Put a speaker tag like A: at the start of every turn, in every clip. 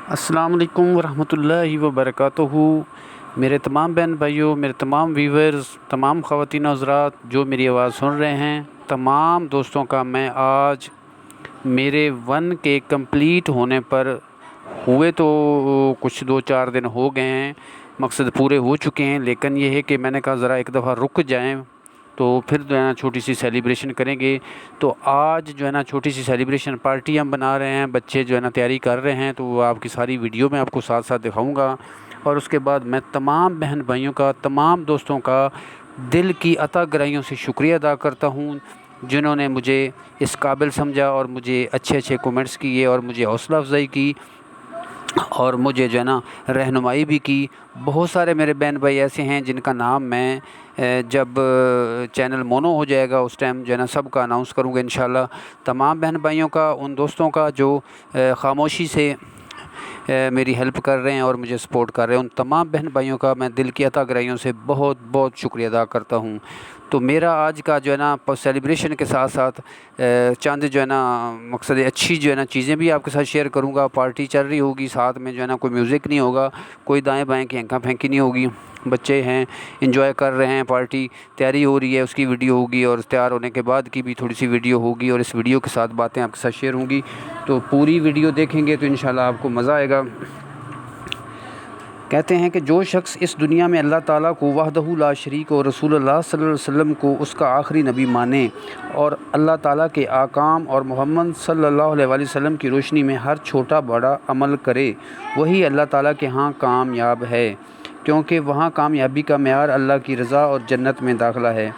A: السلام علیکم ورحمۃ اللہ وبرکاتہ۔ میرے تمام بہن بھائیوں، میرے تمام ویورز، تمام خواتین حضرات جو میری آواز سن رہے ہیں، تمام دوستوں کا میں آج میرے 1 کے کمپلیٹ ہونے پر ہوئے تو کچھ 2-4 دن ہو گئے ہیں، مقصد پورے ہو چکے ہیں، لیکن یہ ہے کہ میں نے کہا ذرا ایک دفعہ رک جائیں تو پھر جو ہے نا چھوٹی سی سیلیبریشن کریں گے۔ تو آج جو ہے نا چھوٹی سی سیلیبریشن پارٹی ہم بنا رہے ہیں، بچے جو ہے نا تیاری کر رہے ہیں، تو وہ آپ کی ساری ویڈیو میں آپ کو ساتھ ساتھ دکھاؤں گا۔ اور اس کے بعد میں تمام بہن بھائیوں کا، تمام دوستوں کا دل کی عطا گرائیوں سے شکریہ ادا کرتا ہوں، جنہوں نے مجھے اس قابل سمجھا اور مجھے اچھے اچھے کومنٹس کیے اور مجھے حوصلہ افزائی کی اور مجھے جو ہے نا رہنمائی بھی کی۔ بہت سارے میرے بہن بھائی ایسے ہیں جن کا نام میں جب چینل مونو ہو جائے گا اس ٹائم جو ہے نا سب کا اناؤنس کروں گا انشاءاللہ۔ تمام بہن بھائیوں کا، ان دوستوں کا جو خاموشی سے میری ہیلپ کر رہے ہیں اور مجھے سپورٹ کر رہے ہیں، ان تمام بہن بھائیوں کا میں دل کی عطا گرائیوں سے بہت بہت شکریہ ادا کرتا ہوں۔ تو میرا آج کا جو ہے نا سیلیبریشن کے ساتھ ساتھ چند جو ہے نا مقصد اچھی جو ہے نا چیزیں بھی آپ کے ساتھ شیئر کروں گا۔ پارٹی چل رہی ہوگی، ساتھ میں جو ہے نا کوئی میوزک نہیں ہوگا، کوئی دائیں بائیں کی ہنکا پھینکی نہیں ہوگی، بچے ہیں انجوائے کر رہے ہیں، پارٹی تیاری ہو رہی ہے، اس کی ویڈیو ہوگی اور تیار ہونے کے بعد کی بھی تھوڑی سی ویڈیو ہوگی، اور اس ویڈیو کے ساتھ باتیں آپ کے ساتھ شیئر ہوں گی۔ تو پوری ویڈیو دیکھیں گے تو انشاءاللہ آپ کو مزہ آئے گا۔ کہتے ہیں کہ جو شخص اس دنیا میں اللہ تعالیٰ کو وحدہ لا شریک اور رسول اللہ صلی اللہ علیہ وسلم کو اس کا آخری نبی مانے اور اللہ تعالیٰ کے احکام اور محمد صلی اللہ علیہ وآلہ وسلم کی روشنی میں ہر چھوٹا بڑا عمل کرے، وہی اللہ تعالیٰ کے ہاں کامیاب ہے، کیونکہ وہاں کامیابی کا معیار اللہ کی رضا اور جنت میں داخلہ ہے۔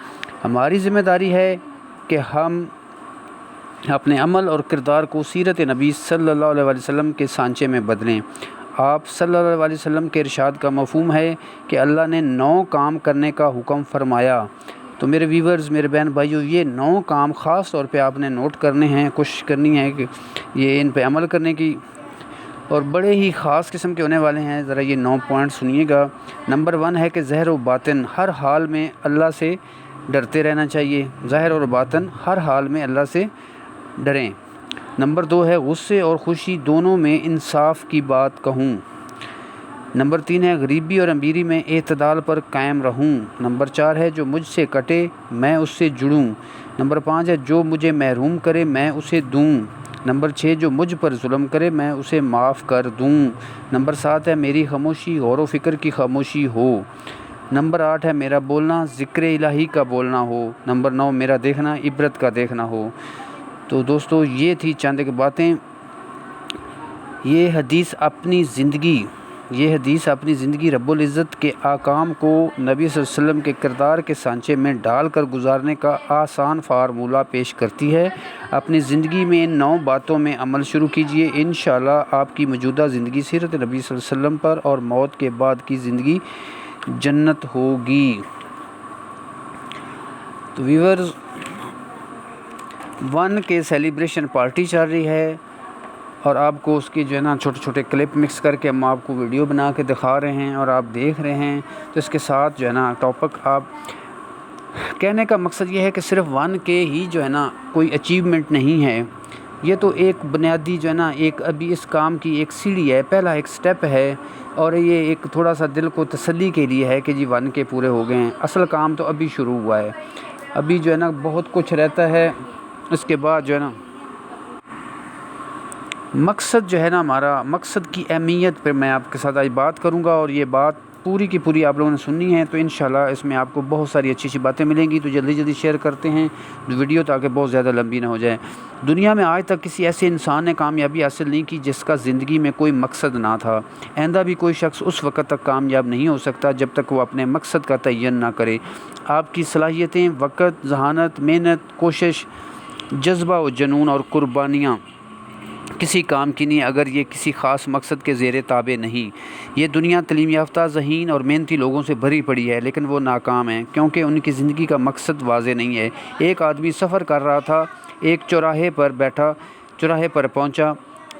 A: ہماری ذمہ داری ہے کہ ہم اپنے عمل اور کردار کو سیرت نبی صلی اللہ علیہ وآلہ وسلم کے سانچے میں بدلیں۔ آپ صلی اللہ علیہ وسلم کے ارشاد کا مفہوم ہے کہ اللہ نے 9 کام کرنے کا حکم فرمایا۔ تو میرے ویورز، میرے بہن بھائیوں، یہ 9 کام خاص طور پہ آپ نے نوٹ کرنے ہیں، کوشش کرنی ہے کہ یہ ان پہ عمل کرنے کی، اور بڑے ہی خاص قسم کے ہونے والے ہیں۔ ذرا یہ 9 پوائنٹ سنیے گا۔ نمبر 1 ہے کہ ظاہر و باطن ہر حال میں اللہ سے ڈرتے رہنا چاہیے، ظاہر اور باطن ہر حال میں اللہ سے ڈریں۔ نمبر 2 ہے غصے اور خوشی دونوں میں انصاف کی بات کہوں۔ نمبر 3 ہے غریبی اور امیری میں اعتدال پر قائم رہوں۔ نمبر 4 ہے جو مجھ سے کٹے میں اس سے جڑوں۔ نمبر 5 ہے جو مجھے محروم کرے میں اسے دوں۔ نمبر 6 جو مجھ پر ظلم کرے میں اسے معاف کر دوں۔ نمبر 7 ہے میری خاموشی غور و فکر کی خاموشی ہو۔ نمبر 8 ہے میرا بولنا ذکر الہی کا بولنا ہو۔ نمبر 9 میرا دیکھنا عبرت کا دیکھنا ہو۔ تو دوستو، یہ تھی چند ایک باتیں۔ یہ حدیث اپنی زندگی رب العزت کے احکام کو نبی صلی اللہ علیہ وسلم کے کردار کے سانچے میں ڈال کر گزارنے کا آسان فارمولہ پیش کرتی ہے۔ اپنی زندگی میں ان 9 باتوں میں عمل شروع کیجئے، انشاءاللہ آپ کی موجودہ زندگی سیرت نبی صلی اللہ علیہ وسلم پر اور موت کے بعد کی زندگی جنت ہوگی۔ تو ویورز، 1 کے سیلیبریشن پارٹی چل رہی ہے اور آپ کو اس کی جو ہے نا چھوٹے چھوٹے کلپ مکس کر کے ہم آپ کو ویڈیو بنا کے دکھا رہے ہیں اور آپ دیکھ رہے ہیں۔ تو اس کے ساتھ جو ہے نا ٹاپک، آپ کہنے کا مقصد یہ ہے کہ صرف 1 کے ہی جو ہے نا کوئی اچیومنٹ نہیں ہے، یہ تو ایک بنیادی جو ہے نا ایک ابھی اس کام کی ایک سیڑھی ہے، پہلا ایک سٹیپ ہے، اور یہ ایک تھوڑا سا دل کو تسلی کے لیے ہے کہ جی 1 کے پورے ہو گئے ہیں۔ اصل کام تو ابھی شروع ہوا ہے، ابھی جو ہے نا بہت کچھ رہتا ہے۔ اس کے بعد جو ہے نا مقصد جو ہے نا ہمارا مقصد کی اہمیت پہ میں آپ کے ساتھ آج بات کروں گا، اور یہ بات پوری کی پوری آپ لوگوں نے سننی ہے۔ تو انشاءاللہ اس میں آپ کو بہت ساری اچھی اچھی باتیں ملیں گی۔ تو جلدی جلدی شیئر کرتے ہیں ویڈیو تاکہ بہت زیادہ لمبی نہ ہو جائے۔ دنیا میں آج تک کسی ایسے انسان نے کامیابی حاصل نہیں کی جس کا زندگی میں کوئی مقصد نہ تھا۔ آئندہ بھی کوئی شخص اس وقت تک کامیاب نہیں ہو سکتا جب تک وہ اپنے مقصد کا تعین نہ کرے۔ آپ کی صلاحیتیں، وقت، ذہانت، محنت، کوشش، جذبہ و جنون اور قربانیاں کسی کام کی نہیں اگر یہ کسی خاص مقصد کے زیر تابع نہیں۔ یہ دنیا تعلیم یافتہ، ذہین اور محنتی لوگوں سے بھری پڑی ہے، لیکن وہ ناکام ہیں کیونکہ ان کی زندگی کا مقصد واضح نہیں ہے۔ ایک آدمی سفر کر رہا تھا، ایک چوراہے پر پہنچا،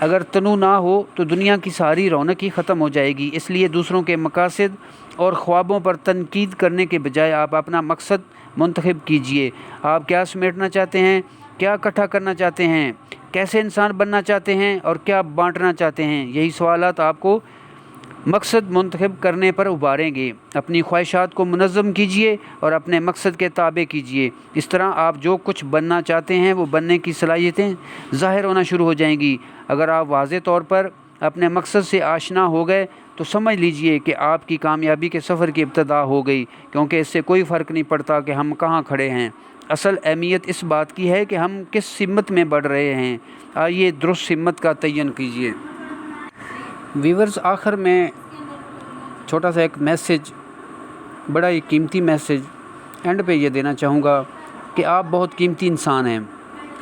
A: اگر تنوع نہ ہو تو دنیا کی ساری رونق ہی ختم ہو جائے گی۔ اس لیے دوسروں کے مقاصد اور خوابوں پر تنقید کرنے کے بجائے آپ اپنا مقصد منتخب کیجئے۔ آپ کیا سمیٹنا چاہتے ہیں، کیا اکٹھا کرنا چاہتے ہیں، کیسے انسان بننا چاہتے ہیں اور کیا بانٹنا چاہتے ہیں؟ یہی سوالات آپ کو مقصد منتخب کرنے پر ابھاریں گے۔ اپنی خواہشات کو منظم کیجئے اور اپنے مقصد کے تابع کیجئے۔ اس طرح آپ جو کچھ بننا چاہتے ہیں وہ بننے کی صلاحیتیں ظاہر ہونا شروع ہو جائیں گی۔ اگر آپ واضح طور پر اپنے مقصد سے آشنا ہو گئے تو سمجھ لیجئے کہ آپ کی کامیابی کے سفر کی ابتدا ہو گئی، کیونکہ اس سے کوئی فرق نہیں پڑتا کہ ہم کہاں کھڑے ہیں۔ اصل اہمیت اس بات کی ہے کہ ہم کس سمت میں بڑھ رہے ہیں۔ آئیے درست سمت کا تعین کیجئے۔ ویورز، آخر میں چھوٹا سا ایک میسج، بڑا ہی قیمتی میسج اینڈ پہ یہ دینا چاہوں گا کہ آپ بہت قیمتی انسان ہیں۔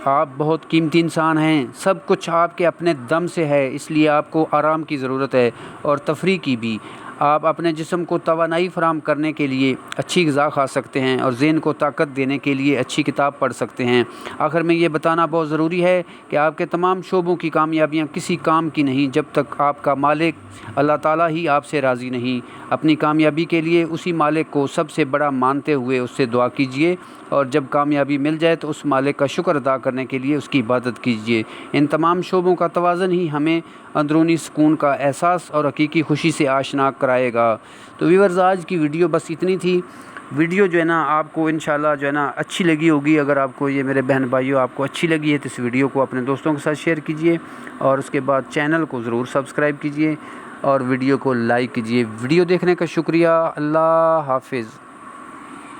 A: آپ بہت قیمتی انسان ہیں، سب کچھ آپ کے اپنے دم سے ہے، اس لیے آپ کو آرام کی ضرورت ہے اور تفریح کی بھی۔ آپ اپنے جسم کو توانائی فراہم کرنے کے لیے اچھی غذا کھا سکتے ہیں اور ذہن کو طاقت دینے کے لیے اچھی کتاب پڑھ سکتے ہیں۔ آخر میں یہ بتانا بہت ضروری ہے کہ آپ کے تمام شعبوں کی کامیابیاں کسی کام کی نہیں جب تک آپ کا مالک اللہ تعالیٰ ہی آپ سے راضی نہیں۔ اپنی کامیابی کے لیے اسی مالک کو سب سے بڑا مانتے ہوئے اس سے دعا کیجیے، اور جب کامیابی مل جائے تو اس مالک کا شکر ادا کرنے کے لیے اس کی عبادت کیجیے۔ ان تمام شعبوں کا توازن ہی ہمیں اندرونی سکون کا احساس اور حقیقی خوشی سے آشنا کرائے گا۔ تو ویورز، آج کی ویڈیو بس اتنی تھی۔ ویڈیو جو ہے نا آپ کو انشاءاللہ جو ہے نا اچھی لگی ہوگی۔ اگر آپ کو یہ میرے بہن بھائیوں آپ کو اچھی لگی ہے تو اس ویڈیو کو اپنے دوستوں کے ساتھ شیئر کیجیے، اور اس کے بعد چینل کو ضرور سبسکرائب کیجیے اور ویڈیو کو لائک کیجیے۔ ویڈیو دیکھنے کا شکریہ۔ اللہ حافظ۔